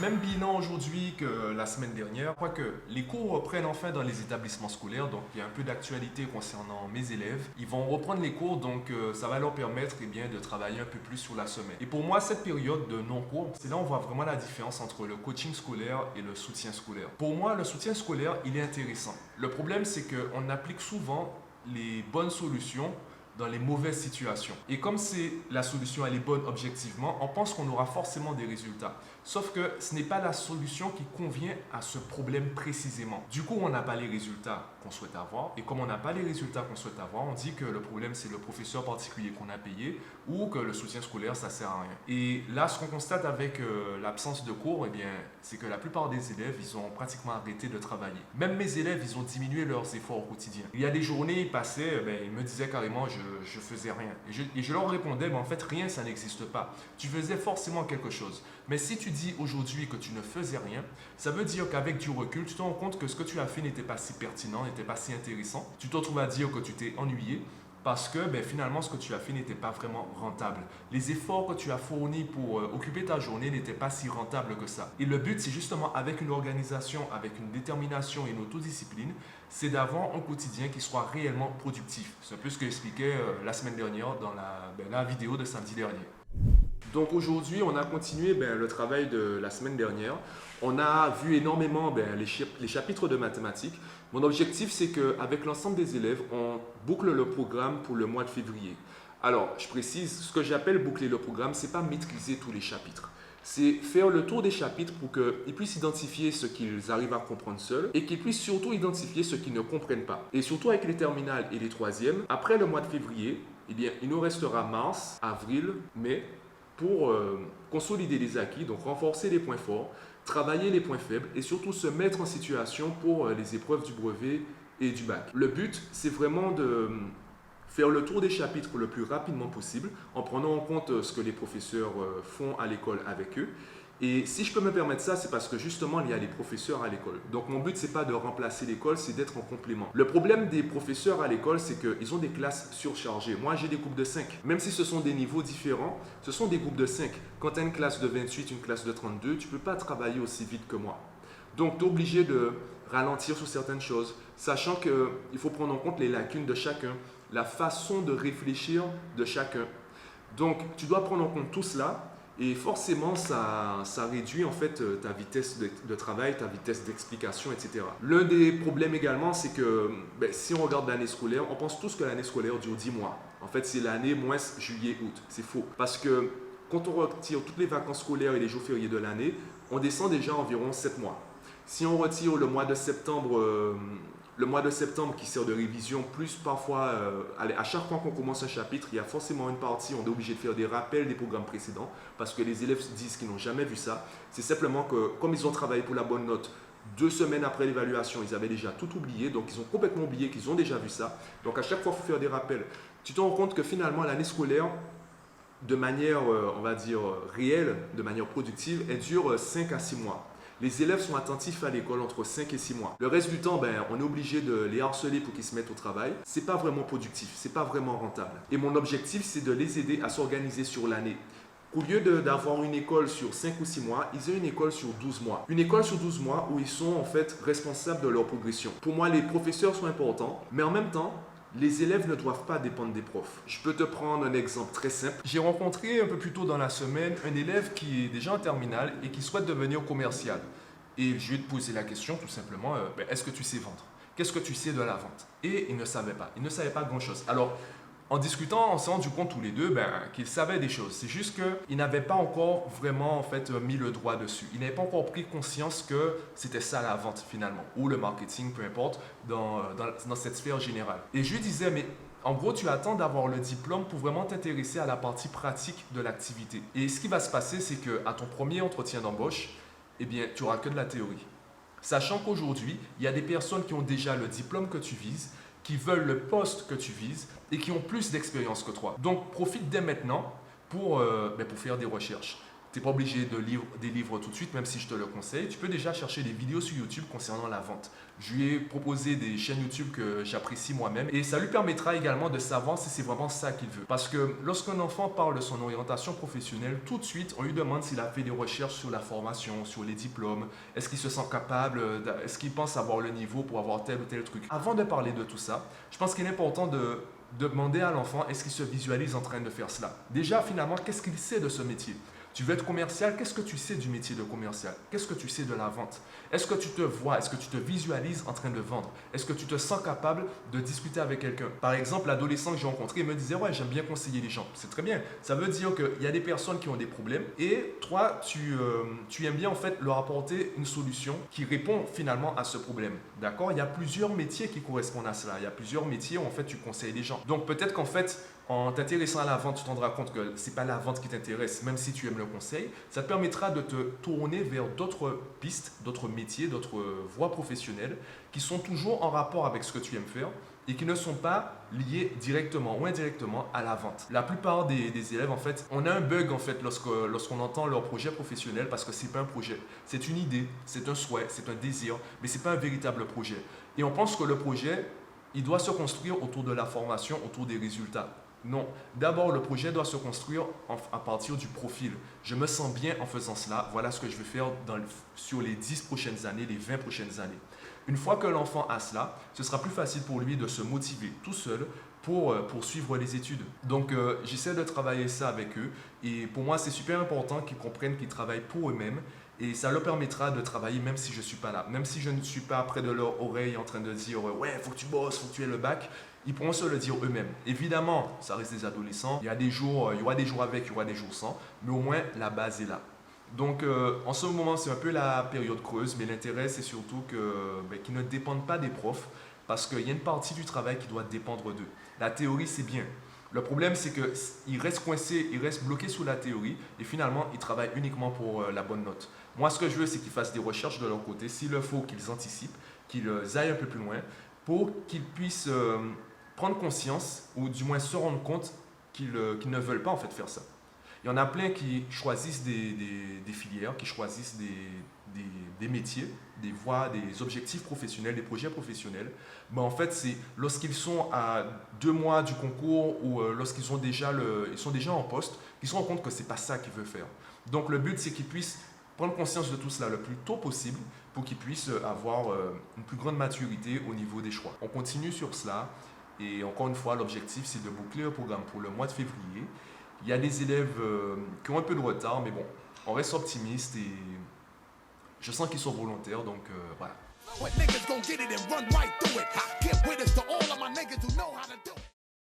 même bilan aujourd'hui que la semaine dernière, quoique les cours reprennent enfin dans les établissements scolaires, donc il y a un peu d'actualité concernant mes élèves. Ils vont reprendre les cours, donc ça va leur permettre bien, de travailler un peu plus sur la semaine. Et pour moi, cette période de non-cours, c'est là où on voit vraiment la différence entre le coaching scolaire et le soutien scolaire. Pour moi, le soutien scolaire, il est intéressant. Le problème, c'est qu'on applique souvent les bonnes solutions dans les mauvaises situations. Et comme c'est la solution, elle est bonne objectivement, on pense qu'on aura forcément des résultats. Sauf que ce n'est pas la solution qui convient à ce problème précisément. Du coup, on n'a pas les résultats qu'on souhaite avoir. Et comme on n'a pas les résultats qu'on souhaite avoir, on dit que le problème, c'est le professeur particulier qu'on a payé ou que le soutien scolaire, ça sert à rien. Et là, ce qu'on constate avec l'absence de cours, eh bien, c'est que la plupart des élèves, ils ont pratiquement arrêté de travailler. Même mes élèves, ils ont diminué leurs efforts au quotidien. Il y a des journées, ils passaient, ils me disaient carrément, je faisais rien. Et je leur répondais, mais en fait, rien, ça n'existe pas. Tu faisais forcément quelque chose. Mais si tu dis aujourd'hui que tu ne faisais rien, ça veut dire qu'avec du recul, tu te rends compte que ce que tu as fait n'était pas si pertinent, n'était pas si intéressant. Tu te retrouves à dire que tu t'es ennuyé parce que finalement, ce que tu as fait n'était pas vraiment rentable. Les efforts que tu as fournis pour occuper ta journée n'étaient pas si rentables que ça. Et le but, c'est justement avec une organisation, avec une détermination et une autodiscipline, c'est d'avoir un quotidien qui soit réellement productif. C'est un peu ce que j'expliquais la semaine dernière dans la vidéo de samedi dernier. Donc aujourd'hui, on a continué le travail de la semaine dernière. On a vu énormément les chapitres de mathématiques. Mon objectif, c'est qu'avec l'ensemble des élèves, on boucle le programme pour le mois de février. Alors, je précise, ce que j'appelle boucler le programme, ce n'est pas maîtriser tous les chapitres. C'est faire le tour des chapitres pour qu'ils puissent identifier ce qu'ils arrivent à comprendre seuls et qu'ils puissent surtout identifier ce qu'ils ne comprennent pas. Et surtout avec les terminales et les troisièmes, après le mois de février, eh bien, il nous restera mars, avril, mai, pour consolider les acquis, donc renforcer les points forts, travailler les points faibles et surtout se mettre en situation pour les épreuves du brevet et du bac. Le but, c'est vraiment de faire le tour des chapitres le plus rapidement possible en prenant en compte ce que les professeurs font à l'école avec eux. Et si je peux me permettre ça, c'est parce que justement, il y a les professeurs à l'école. Donc mon but, ce n'est pas de remplacer l'école, c'est d'être en complément. Le problème des professeurs à l'école, c'est qu'ils ont des classes surchargées. Moi, j'ai des groupes de 5. Même si ce sont des niveaux différents, ce sont des groupes de 5. Quand tu as une classe de 28, une classe de 32, tu ne peux pas travailler aussi vite que moi. Donc tu es obligé de ralentir sur certaines choses, sachant qu'il faut prendre en compte les lacunes de chacun, la façon de réfléchir de chacun. Donc tu dois prendre en compte tout cela. Et forcément, ça réduit en fait ta vitesse de travail, ta vitesse d'explication, etc. L'un des problèmes également, c'est que si on regarde l'année scolaire, on pense tous que l'année scolaire dure 10 mois. En fait, c'est l'année moins juillet, août. C'est faux. Parce que quand on retire toutes les vacances scolaires et les jours fériés de l'année, on descend déjà environ 7 mois. Si on retire le mois de septembre qui sert de révision, plus parfois, à chaque fois qu'on commence un chapitre, il y a forcément une partie, on est obligé de faire des rappels des programmes précédents parce que les élèves disent qu'ils n'ont jamais vu ça. C'est simplement que comme ils ont travaillé pour la bonne note, 2 semaines après l'évaluation, ils avaient déjà tout oublié, donc ils ont complètement oublié qu'ils ont déjà vu ça. Donc à chaque fois, il faut faire des rappels. Tu te rends compte que finalement, l'année scolaire, de manière, on va dire, réelle, de manière productive, elle dure 5 à 6 mois. Les élèves sont attentifs à l'école entre 5 et 6 mois. Le reste du temps, on est obligé de les harceler pour qu'ils se mettent au travail. C'est pas vraiment productif, c'est pas vraiment rentable. Et mon objectif, c'est de les aider à s'organiser sur l'année. Au lieu d'avoir une école sur 5 ou 6 mois, ils ont une école sur 12 mois. Une école sur 12 mois où ils sont en fait responsables de leur progression. Pour moi, les professeurs sont importants, mais en même temps, les élèves ne doivent pas dépendre des profs. Je peux te prendre un exemple très simple. J'ai rencontré un peu plus tôt dans la semaine un élève qui est déjà en terminale et qui souhaite devenir commercial. Et je lui ai posé la question tout simplement, est-ce que tu sais vendre? Qu'est-ce que tu sais de la vente? Et il ne savait pas. Il ne savait pas grand-chose. Alors, en discutant, on s'est rendu compte tous les deux qu'il savait des choses. C'est juste qu'il n'avait pas encore vraiment mis le doigt dessus. Il n'avait pas encore pris conscience que c'était ça la vente finalement, ou le marketing, peu importe, dans cette sphère générale. Et je lui disais, mais en gros, tu attends d'avoir le diplôme pour vraiment t'intéresser à la partie pratique de l'activité. Et ce qui va se passer, c'est qu'à ton premier entretien d'embauche, eh bien, tu n'auras que de la théorie. Sachant qu'aujourd'hui, il y a des personnes qui ont déjà le diplôme que tu vises, qui veulent le poste que tu vises et qui ont plus d'expérience que toi. Donc, profite dès maintenant pour faire des recherches. Tu n'es pas obligé de lire des livres tout de suite, même si je te le conseille. Tu peux déjà chercher des vidéos sur YouTube concernant la vente. Je lui ai proposé des chaînes YouTube que j'apprécie moi-même et ça lui permettra également de savoir si c'est vraiment ça qu'il veut. Parce que lorsqu'un enfant parle de son orientation professionnelle, tout de suite, on lui demande s'il a fait des recherches sur la formation, sur les diplômes, est-ce qu'il se sent capable, est-ce qu'il pense avoir le niveau pour avoir tel ou tel truc. Avant de parler de tout ça, je pense qu'il est important de demander à l'enfant est-ce qu'il se visualise en train de faire cela. Déjà, finalement, qu'est-ce qu'il sait de ce métier? Tu veux être commercial, qu'est-ce que tu sais du métier de commercial? Qu'est-ce que tu sais de la vente? Est-ce que tu te vois, est-ce que tu te visualises en train de vendre? Est-ce que tu te sens capable de discuter avec quelqu'un? Par exemple, l'adolescent que j'ai rencontré me disait ouais, j'aime bien conseiller les gens. C'est très bien. Ça veut dire qu'il y a des personnes qui ont des problèmes et toi, tu aimes bien en fait leur apporter une solution qui répond finalement à ce problème. D'accord? Il y a plusieurs métiers qui correspondent à cela. Il y a plusieurs métiers où en fait tu conseilles les gens. Donc peut-être qu'en fait, en t'intéressant à la vente, tu te rendras compte que ce n'est pas la vente qui t'intéresse, même si tu aimes le conseil. Ça te permettra de te tourner vers d'autres pistes, d'autres métiers, d'autres voies professionnelles qui sont toujours en rapport avec ce que tu aimes faire et qui ne sont pas liés directement ou indirectement à la vente. La plupart des élèves, en fait, on a un bug en fait lorsqu'on entend leur projet professionnel parce que ce n'est pas un projet. C'est une idée, c'est un souhait, c'est un désir, mais ce n'est pas un véritable projet. Et on pense que le projet, il doit se construire autour de la formation, autour des résultats. Non, d'abord le projet doit se construire à partir du profil. Je me sens bien en faisant cela, voilà ce que je vais faire sur les 10 prochaines années, les 20 prochaines années. Une fois que l'enfant a cela, ce sera plus facile pour lui de se motiver tout seul pour poursuivre les études. Donc j'essaie de travailler ça avec eux et pour moi c'est super important qu'ils comprennent qu'ils travaillent pour eux-mêmes et ça leur permettra de travailler même si je ne suis pas là. Même si je ne suis pas près de leur oreille en train de dire ouais, faut que tu bosses, faut que tu aies le bac. Ils pourront se le dire eux-mêmes. Évidemment, ça reste des adolescents. Il y aura des jours avec, il y aura des jours sans. Mais au moins, la base est là. Donc, en ce moment, c'est un peu la période creuse. Mais l'intérêt, c'est surtout qu'ils ne dépendent pas des profs. Parce qu'il y a une partie du travail qui doit dépendre d'eux. La théorie, c'est bien. Le problème, c'est qu'ils restent coincés, ils restent bloqués sous la théorie. Et finalement, ils travaillent uniquement pour la bonne note. Moi, ce que je veux, c'est qu'ils fassent des recherches de leur côté. S'il le faut, qu'ils anticipent, qu'ils aillent un peu plus loin pour qu'ils puissent prendre conscience ou du moins se rendre compte qu'ils ne veulent pas en fait faire ça. Il y en a plein qui choisissent des filières, qui choisissent des métiers, des voies, des objectifs professionnels, des projets professionnels. Mais en fait, c'est lorsqu'ils sont à 2 mois du concours ou lorsqu'ils sont déjà en poste, qu'ils se rendent compte que ce n'est pas ça qu'ils veulent faire. Donc le but, c'est qu'ils puissent prendre conscience de tout cela le plus tôt possible pour qu'ils puissent avoir une plus grande maturité au niveau des choix. On continue sur cela. Et encore une fois, l'objectif, c'est de boucler le programme pour le mois de février. Il y a des élèves qui ont un peu de retard, mais bon, on reste optimiste et je sens qu'ils sont volontaires, donc voilà.